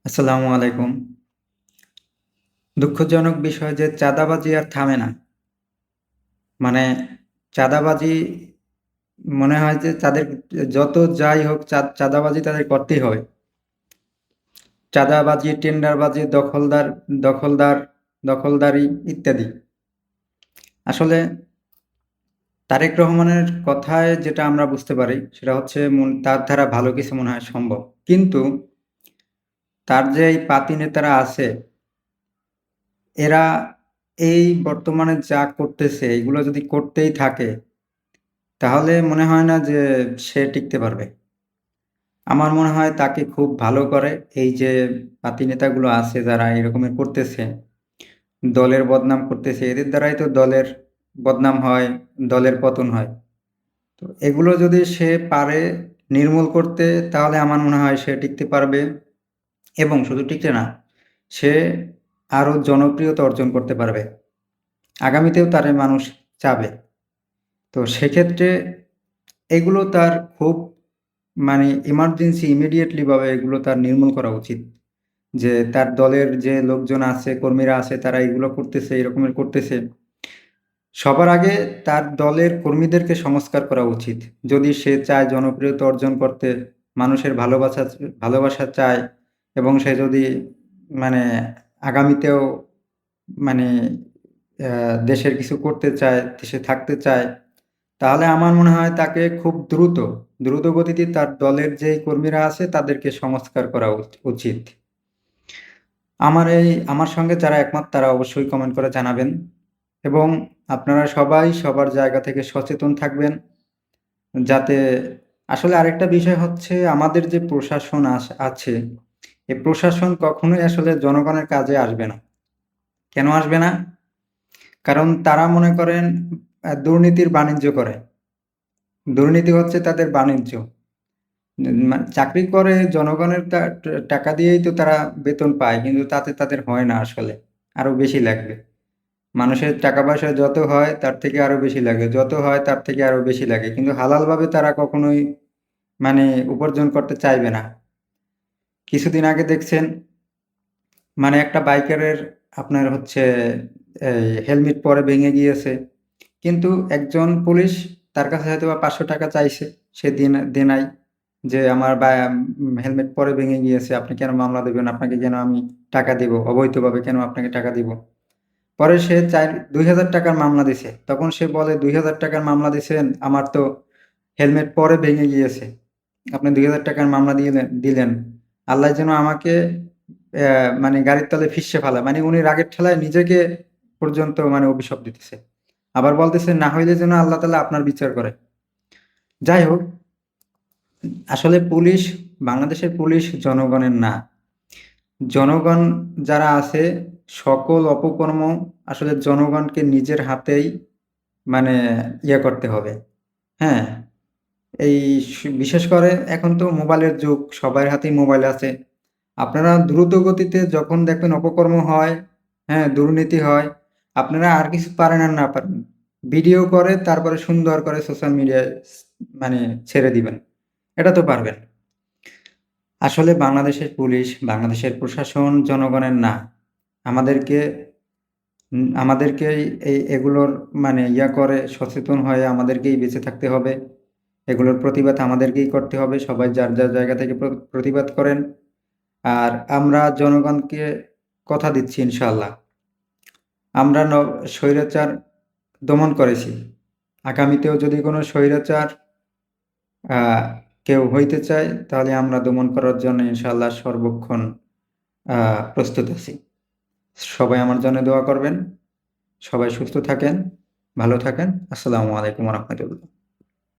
আসসালামু আলাইকুম। দুঃখজনক বিষয় যে চাঁদাবাজি আর থামে না। মানে চাঁদাবাজি মনে হয় যে তাদের যত যাই হোক চাঁদাবাজি তাদের করতেই হবে। চাঁদাবাজি, টেন্ডারবাজি, দখলদার, দখলদারি ইত্যাদি। আসলে তারেক রহমানের কথায় যেটা আমরা বুঝতে পারি সেটা হচ্ছে তার দ্বারা ভালো কিছু মনে হয় সম্ভব। কিন্তু তার যে এই পাতি নেতারা আছে এরা এই বর্তমানে যা করতেছে এগুলো যদি করতেই থাকে তাহলে মনে হয় না যে সে টিকতে পারবে। আমার মনে হয় তাকে খুব ভালো করে এই যে পাতি নেতাগুলো আছে যারা এরকমের করতেছে, দলের বদনাম করতেছে, এদের দ্বারাই তো দলের বদনাম হয়, দলের পতন হয়। তো এগুলো যদি সে পারে নির্মূল করতে তাহলে আমার মনে হয় সে টিকতে পারবে এবং শুধু টিকতে না, সে আরো জনপ্রিয়তা অর্জন করতে পারবে। আগামীতেও তারে মানুষ চাবে। তো সেক্ষেত্রে এগুলো তার খুব ইমার্জেন্সি ইমিডিয়েটলি ভাবে এগুলো তার নির্মূল করা উচিত। যে তার দলের যে লোকজন আছে, কর্মীরা আছে তারা এগুলো করতেছে, এরকমের করতেছে। সবার আগে তার দলের কর্মীদেরকে সংস্কার করা উচিত। যদি সে চায় জনপ্রিয়তা অর্জন করতে, মানুষের ভালোবাসা চায় এবং সে যদি মানে আগামীতেও মানে দেশের কিছু করতে চায়, দেশে থাকতে চায়, তাহলে আমার মনে হয় তাকে খুব দ্রুত গতিতে তার দলের যেই কর্মীরা আছে তাদেরকে সংস্কার করা উচিত। আমার সঙ্গে যারা একমত তারা অবশ্যই কমেন্ট করে জানাবেন এবং আপনারা সবাই সবার জায়গা থেকে সচেতন থাকবেন যাতে আসলে আরেকটা বিষয় হচ্ছে আমাদের যে প্রশাসন আছে, এই প্রশাসন কখনোই আসলে জনগণের কাজে আসবে না। কেন আসবে না? কারণ তারা মনে করেন দুর্নীতির বাণিজ্য করে। দুর্নীতি হচ্ছে তাদের বাণিজ্য। চাকরি করে জনগণের টাকা দিয়েই তো তারা বেতন পায়। কিন্তু তাতে তাদের হয় না আসলে। আরো বেশি লাগবে। মানুষের টাকা-পয়সা যত হয় তার থেকে আরো বেশি লাগে। যত হয় তার থেকে আরো বেশি লাগে। কিন্তু হালালভাবে তারা কখনোই মানে উপার্জন করতে চাইবে না। কিছুদিন আগে দেখছেন একটা বাইকারের আপনার হচ্ছে হেলমেট পরে ভেঙে গিয়েছে। কিন্তু একজন পুলিশ তার কাছে হয়তোবা ৳৫০০ চাইছে। সে দেয় নাই। যে আমার হেলমেট পরে ভেঙে গিয়েছে। আপনি কেন মামলা দিবেন? আপনাকে কেন আমি টাকা দিব? অবৈধভাবে কেন আপনাকে টাকা দিব? পরে সে ৳২,০০০ মামলা দিছে। তখন সে বলে, ৳২,০০০ মামলা দিছেন, আমার তো হেলমেট পরে ভেঙে গিয়েছে। আপনি ৳২,০০০ মামলা দিলেন। আল্লাহ যেন আমাকে গাড়ির তলে ফিসছে ফেলায়। উনি রাগের ঠেলায় নিজেকে পর্যন্ত অভিশাপ দিতেছে। আবার বলতেছে, না হইলে যেন আল্লাহ তাআলা আপনার বিচার করে। যাই হোক, আসলে বাংলাদেশের পুলিশ জনগণের না। জনগণ যারা আছে সকল অপকর্ম আসলে জনগণকে নিজের হাতেই মানে করতে হবে। হ্যাঁ? এই বিশেষ করে এখন তো মোবাইলের যুগ, সবার হাতেই মোবাইল আছে। আপনারা দ্রুত গতিতে যখন দেখবেন অপকর্ম হয়, হ্যাঁ, দুর্নীতি হয়, আপনারা আর কিছু পারেন আর না পারেন। ভিডিও করে তারপরে সুন্দর করে সোশ্যাল মিডিয়ায় মানে ছেড়ে দিবেন। এটা তো পারবেন। আসলে বাংলাদেশের পুলিশ, বাংলাদেশের প্রশাসন জনগণের না। আমাদেরকে আমাদেরকেই এগুলোর করে সচেতন হয়ে আমাদেরকেই বেঁচে থাকতে হবে। এগুলোর প্রতিবাদ আমাদেরকেই করতে হবে। সবাই যার জায়গা থেকে প্রতিবাদ করেন। আর আমরা জনগণকে কথা দিচ্ছি ইনশাআল্লাহ। আমরা স্বৈরাচার দমন করেছি। আগামীতেও যদি কোনো স্বৈরাচার আ কেউ হইতে চায় তাহলে আমরা দমন করার জন্য ইনশাআল্লাহ সর্বক্ষণ আ প্রস্তুত আছি। সবাই আমার জন্য দোয়া করবেন। সবাই সুস্থ থাকেন, ভালো থাকেন। আসসালামু আলাইকুম ওয়া রাহমাতুল্লাহ।